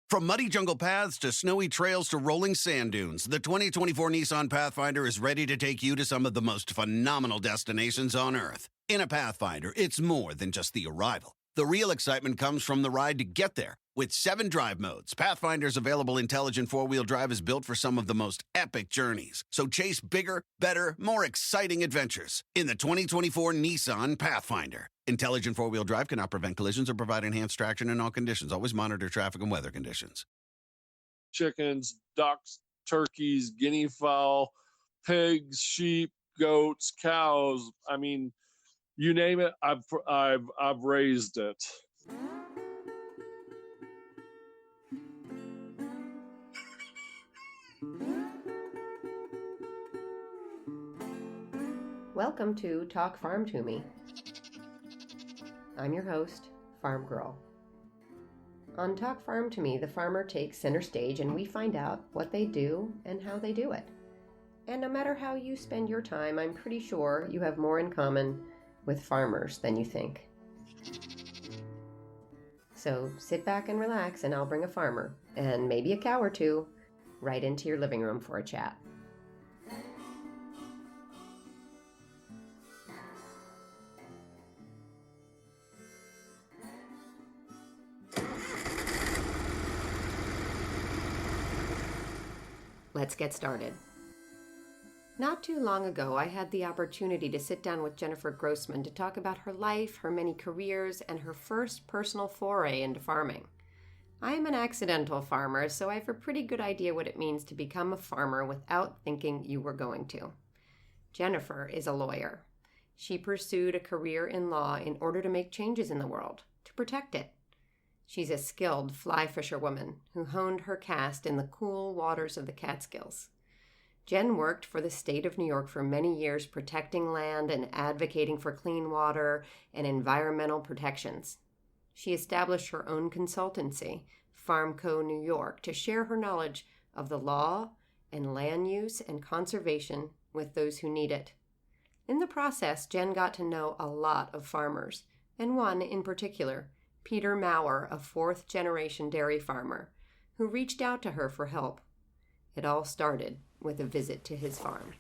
From muddy jungle paths to snowy trails to rolling sand dunes, the 2024 Nissan Pathfinder is ready to take you to some of the most phenomenal destinations on Earth. In a Pathfinder, it's more than just the arrival. The real excitement comes from the ride to get there. With 7 drive modes, Pathfinder's available intelligent four-wheel drive is built for some of the most epic journeys. So chase bigger, better, more exciting adventures in the 2024 Nissan Pathfinder. Intelligent four-wheel drive cannot prevent collisions or provide enhanced traction in all conditions. Always monitor traffic and weather conditions. Chickens, ducks, turkeys, guinea fowl, pigs, sheep, goats, cows. I mean, you name it, I've raised it. Welcome to Talk Farm to Me. I'm your host, Farm Girl. On Talk Farm to Me, the farmer takes center stage and we find out what they do and how they do it. And no matter how you spend your time, I'm pretty sure you have more in common with farmers than you think. So sit back and relax and I'll bring a farmer, and maybe a cow or two, right into your living room for a chat. Let's get started. Not too long ago, I had the opportunity to sit down with Jennifer Grossman to talk about her life, her many careers, and her first personal foray into farming. I am an accidental farmer, so I have a pretty good idea what it means to become a farmer without thinking you were going to. Jennifer is a lawyer. She pursued a career in law in order to make changes in the world, to protect it. She's a skilled fly fisherwoman who honed her craft in the cool waters of the Catskills. Jen worked for the state of New York for many years, protecting land and advocating for clean water and environmental protections. She established her own consultancy, FarmCo New York, to share her knowledge of the law and land use and conservation with those who need it. In the process, Jen got to know a lot of farmers, and one in particular, Peter Maurer, a fourth-generation dairy farmer, who reached out to her for help. It all started with a visit to his farm.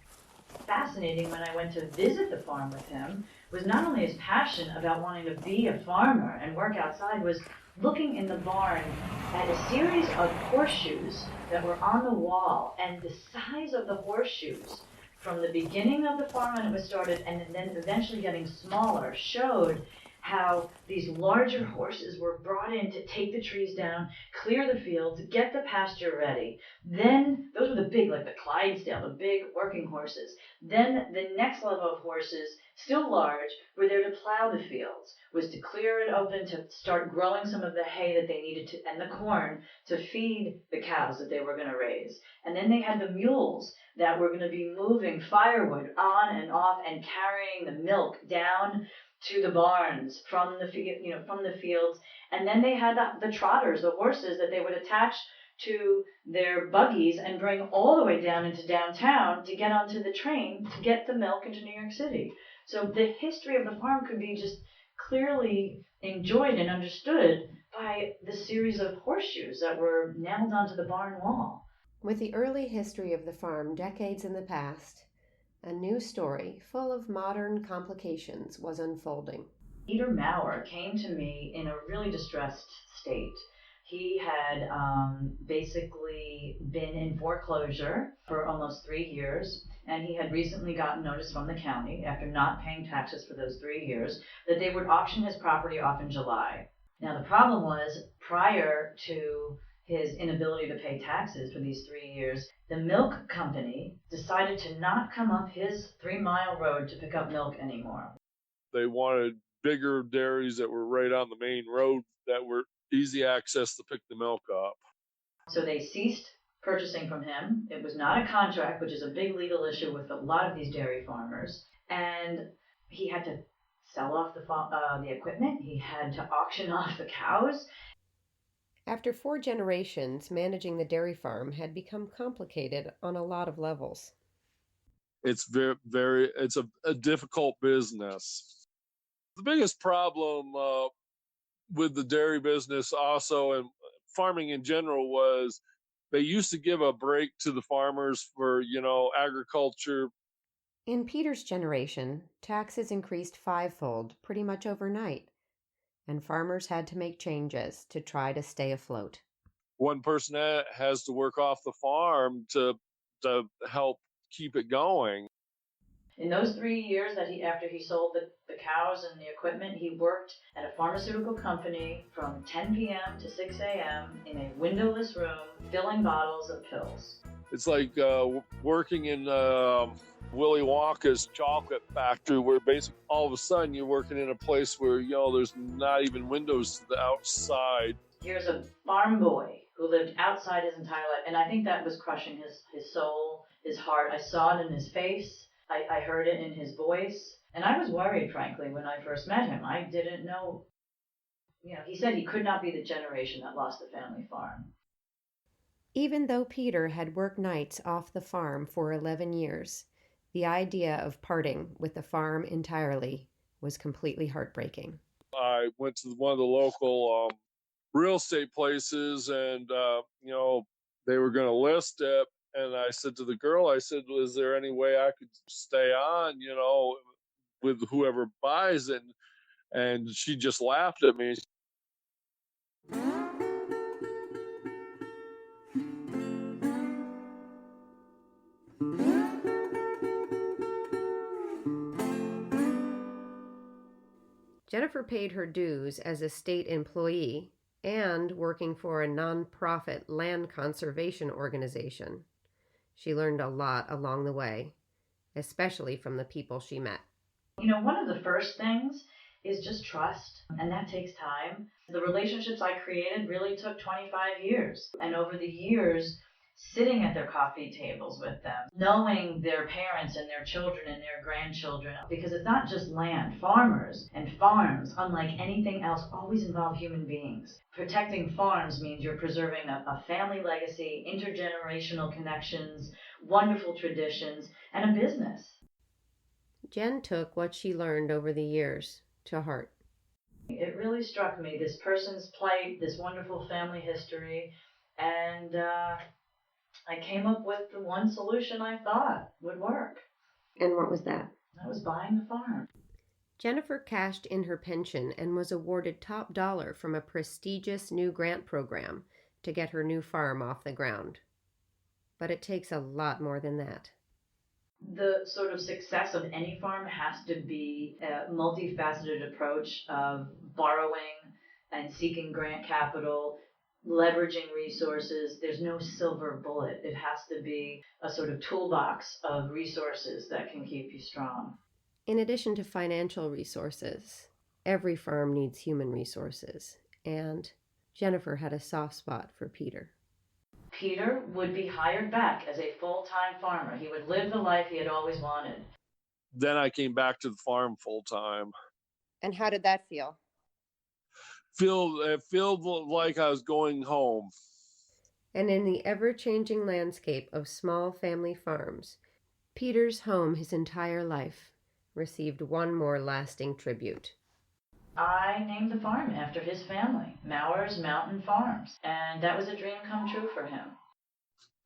Fascinating when I went to visit the farm with him was not only his passion about wanting to be a farmer and work outside, was looking in the barn at a series of horseshoes that were on the wall, and the size of the horseshoes from the beginning of the farm when it was started and then eventually getting smaller showed how these larger horses were brought in to take the trees down, clear the fields, get the pasture ready. Then, those were the big, like the Clydesdale, the big working horses. Then the next level of horses, still large, were there to plow the fields, was to clear it open, to start growing some of the hay that they needed to, and the corn, to feed the cows that they were going to raise. And then they had the mules that were going to be moving firewood on and off and carrying the milk down to the barns from the fields, and then they had the trotters, the horses that they would attach to their buggies and bring all the way down into downtown to get onto the train to get the milk into New York City. So the history of the farm could be just clearly enjoyed and understood by the series of horseshoes that were nailed onto the barn wall. With the early history of the farm decades in the past, a new story full of modern complications was unfolding. Peter Maurer came to me in a really distressed state. He had basically been in foreclosure for almost 3 years, and he had recently gotten notice from the county, after not paying taxes for those 3 years, that they would auction his property off in July. Now the problem was, prior to his inability to pay taxes for these 3 years, the milk company decided to not come up his 3-mile road to pick up milk anymore. They wanted bigger dairies that were right on the main road that were easy access to pick the milk up. So they ceased purchasing from him. It was not a contract, which is a big legal issue with a lot of these dairy farmers. And he had to sell off the equipment. He had to auction off the cows. After 4 generations, managing the dairy farm had become complicated on a lot of levels. It's it's a difficult business. The biggest problem with the dairy business also, and farming in general was they used to give a break to the farmers for, agriculture. In Peter's generation, taxes increased fivefold pretty much overnight, and farmers had to make changes to try to stay afloat. One person has to work off the farm to help keep it going. In those 3 years after he sold the cows and the equipment, he worked at a pharmaceutical company from 10 p.m. to 6 a.m. in a windowless room, filling bottles of pills. It's like working in Willy Wonka's chocolate factory, where basically all of a sudden you're working in a place where, there's not even windows to the outside. Here's a farm boy who lived outside his entire life, and I think that was crushing his soul, his heart. I saw it in his face. I heard it in his voice, and I was worried, frankly, when I first met him. I didn't know, he said he could not be the generation that lost the family farm. Even though Peter had worked nights off the farm for 11 years, the idea of parting with the farm entirely was completely heartbreaking. I went to one of the local real estate places, and, they were going to list it. And I said to the girl, well, is there any way I could stay on, with whoever buys it? And she just laughed at me. Jennifer paid her dues as a state employee and working for a nonprofit land conservation organization. She learned a lot along the way, especially from the people she met. One of the first things is just trust, and that takes time. The relationships I created really took 25 years, and over the years, sitting at their coffee tables with them, knowing their parents and their children and their grandchildren, because it's not just land. Farmers and farms, unlike anything else, always involve human beings. Protecting farms means you're preserving a family legacy, intergenerational connections, wonderful traditions, and a business. Jen took what she learned over the years to heart. It really struck me, this person's plight, this wonderful family history, and I came up with the one solution I thought would work. And what was that? That was buying the farm. Jennifer cashed in her pension and was awarded top dollar from a prestigious new grant program to get her new farm off the ground. But it takes a lot more than that. The sort of success of any farm has to be a multifaceted approach of borrowing and seeking grant capital, leveraging resources. There's no silver bullet. It has to be a sort of toolbox of resources that can keep you strong. In addition to financial resources, every farm needs human resources, and Jennifer had a soft spot for Peter. Peter would be hired back as a full-time farmer. He would live the life he had always wanted. Then I came back to the farm full time. And how did that feel? It felt like I was going home. And in the ever-changing landscape of small family farms, Peter's home his entire life received one more lasting tribute. I named the farm after his family, Mauer's Mountain Farms, and that was a dream come true for him.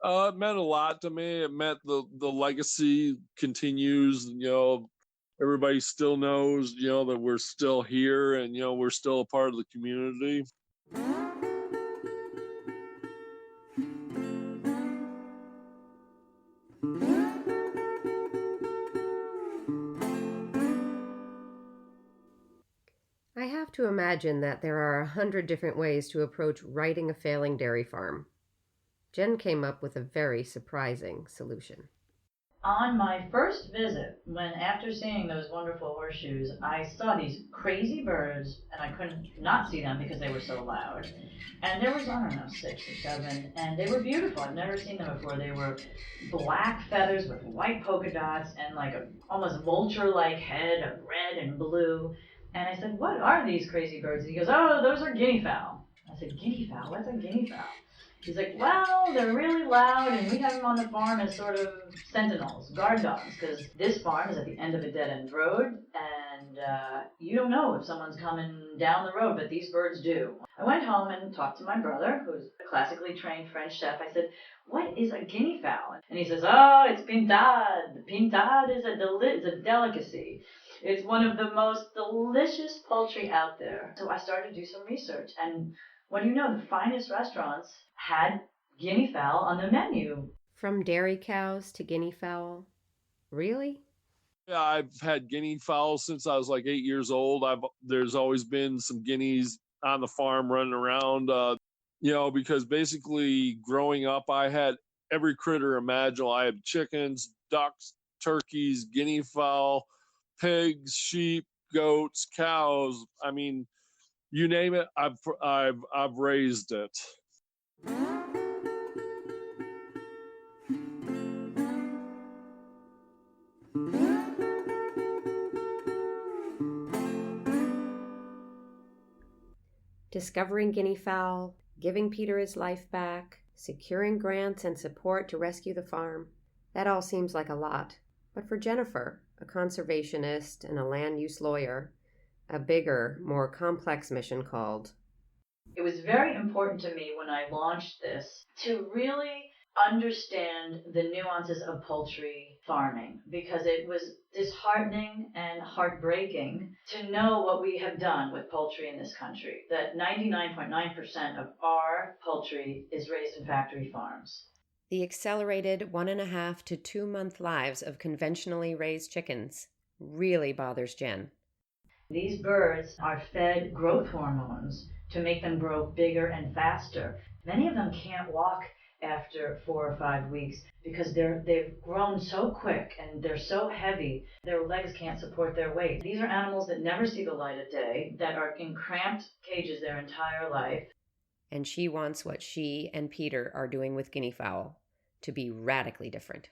It meant a lot to me. It meant the legacy continues. Everybody still knows, that we're still here and, we're still a part of the community. I have to imagine that there are 100 different ways to approach righting a failing dairy farm. Jen came up with a very surprising solution. On my first visit, when after seeing those wonderful horseshoes, I saw these crazy birds, and I couldn't not see them because they were so loud. And there was, 6 or 7, and they were beautiful. I've never seen them before. They were black feathers with white polka dots and like a almost vulture-like head of red and blue. And I said, "What are these crazy birds?" And he goes, "Oh, those are guinea fowl." I said, "Guinea fowl? What's a guinea fowl?" He's like, "Well, they're really loud, and we have them on the farm as sort of sentinels, guard dogs, because this farm is at the end of a dead-end road, and and you don't know if someone's coming down the road, but these birds do. I went home and talked to my brother, who's a classically trained French chef. I said, "What is a guinea fowl?" And he says, "Oh, it's pintade. Pintade is a delicacy. It's one of the most delicious poultry out there." So I started to do some research, and what do you know? The finest restaurants had guinea fowl on the menu. From dairy cows to guinea fowl? Really? Yeah, I've had guinea fowl since I was like 8 years old. There's always been some guineas on the farm running around, because basically growing up, I had every critter imaginable. I had chickens, ducks, turkeys, guinea fowl, pigs, sheep, goats, cows. I mean, you name it, I've raised it. Discovering guinea fowl, giving Peter his life back, securing grants and support to rescue the farm. That all seems like a lot. But for Jennifer, a conservationist and a land use lawyer, a bigger, more complex mission called. It was very important to me when I launched this to really understand the nuances of poultry farming, because it was disheartening and heartbreaking to know what we have done with poultry in this country, that 99.9% of our poultry is raised in factory farms. The accelerated 1.5 to 2 month lives of conventionally raised chickens really bothers Jen. These birds are fed growth hormones to make them grow bigger and faster. Many of them can't walk after 4 or 5 weeks because they've grown so quick and they're so heavy, their legs can't support their weight. These are animals that never see the light of day, that are in cramped cages their entire life. And she wants what she and Peter are doing with guinea fowl to be radically different.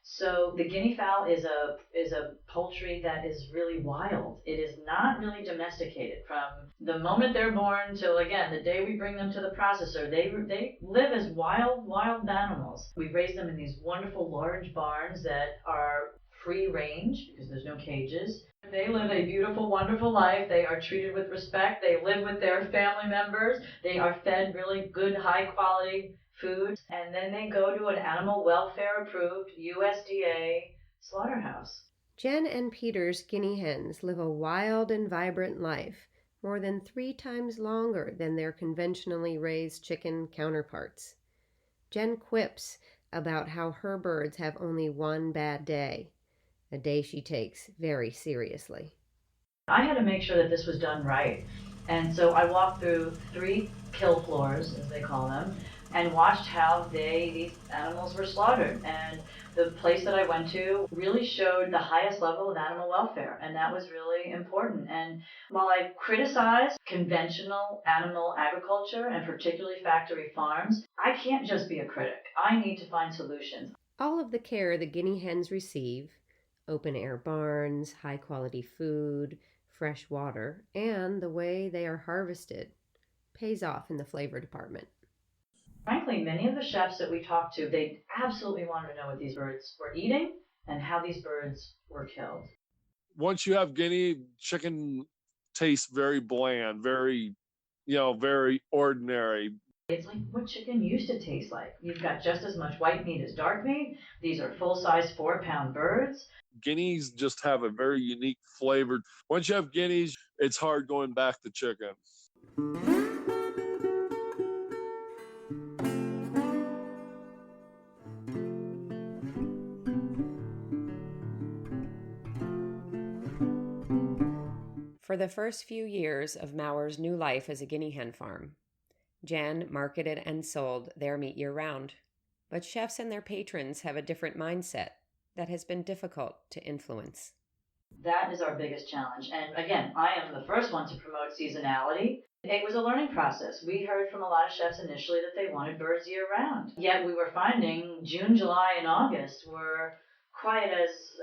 So the guinea fowl is a poultry that is really wild. It is not really domesticated. From the moment they're born till, again, the day we bring them to the processor, they live as wild animals. We raise them in these wonderful large barns that are free range because there's no cages. They live a beautiful, wonderful life. They are treated with respect. They live with their family members. They are fed really good, high quality food, and then they go to an animal welfare approved USDA slaughterhouse. Jen and Peter's guinea hens live a wild and vibrant life, more than 3 times longer than their conventionally raised chicken counterparts. Jen quips about how her birds have only one bad day, a day she takes very seriously. I had to make sure that this was done right, and so I walked through 3 kill floors, as they call them, and watched how these animals were slaughtered. And the place that I went to really showed the highest level of animal welfare, and that was really important. And while I criticize conventional animal agriculture, and particularly factory farms, I can't just be a critic. I need to find solutions. All of the care the guinea hens receive, open-air barns, high-quality food, fresh water, and the way they are harvested, pays off in the flavor department. Frankly, many of the chefs that we talked to, they absolutely wanted to know what these birds were eating and how these birds were killed. Once you have guinea, chicken tastes very bland, very ordinary. It's like what chicken used to taste like. You've got just as much white meat as dark meat. These are full-size 4-pound birds. Guineas just have a very unique flavor. Once you have guineas, it's hard going back to chicken. For the first few years of Mauer's new life as a guinea hen farm, Jen marketed and sold their meat year-round. But chefs and their patrons have a different mindset that has been difficult to influence. That is our biggest challenge. And again, I am the first one to promote seasonality. It was a learning process. We heard from a lot of chefs initially that they wanted birds year-round. Yet we were finding June, July, and August were quiet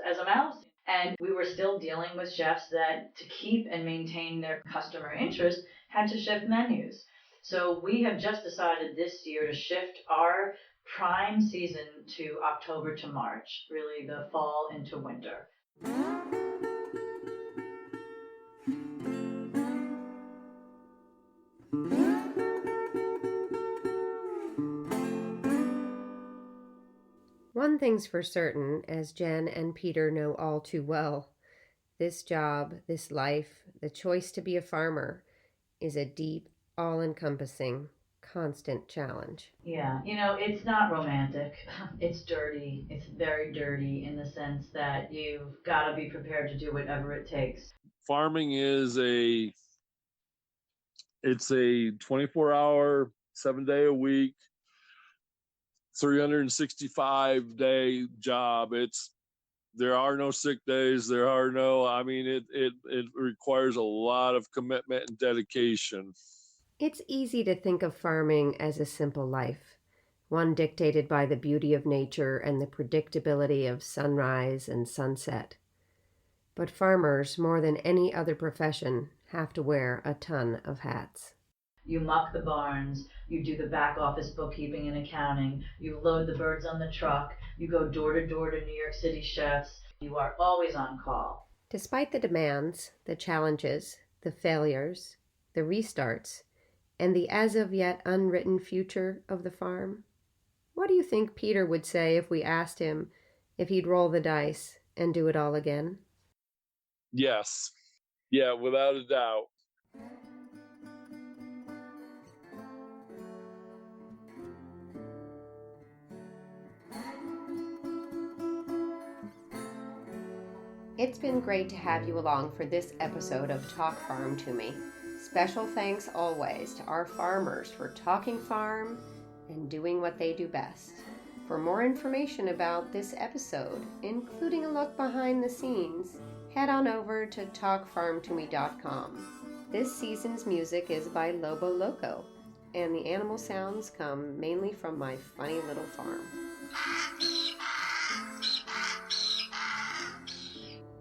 as a mouse. And we were still dealing with chefs that, to keep and maintain their customer interest, had to shift menus. So we have just decided this year to shift our prime season to October to March, really the fall into winter. One thing's for certain, as Jen and Peter know all too well, this job, this life, the choice to be a farmer is a deep, all-encompassing, constant challenge. Yeah, it's not romantic. It's dirty. It's very dirty in the sense that you've got to be prepared to do whatever it takes. Farming is it's a 24-hour, 7-day a week, 365-day job. There are no sick days. It requires a lot of commitment and dedication. It's easy to think of farming as a simple life, one dictated by the beauty of nature and the predictability of sunrise and sunset. But farmers, more than any other profession, have to wear a ton of hats. You muck the barns, you do the back office bookkeeping and accounting, you load the birds on the truck, you go door to door to New York City chefs. You are always on call. Despite the demands, the challenges, the failures, the restarts, and the as of yet unwritten future of the farm, what do you think Peter would say if we asked him if he'd roll the dice and do it all again? Yes. Yeah, without a doubt. It's been great to have you along for this episode of Talk Farm to Me. Special thanks always to our farmers for talking farm and doing what they do best. For more information about this episode, including a look behind the scenes, head on over to talkfarmtome.com. This season's music is by Lobo Loco, and the animal sounds come mainly from my funny little farm.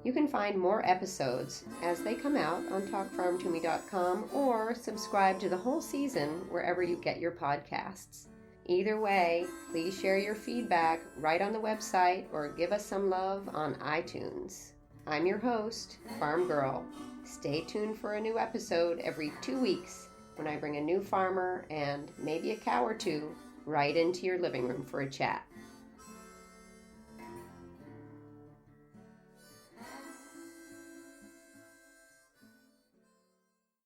You can find more episodes as they come out on talkfarmtome.com or subscribe to the whole season wherever you get your podcasts. Either way, please share your feedback right on the website or give us some love on iTunes. I'm your host, Farm Girl. Stay tuned for a new episode every 2 weeks when I bring a new farmer and maybe a cow or two right into your living room for a chat.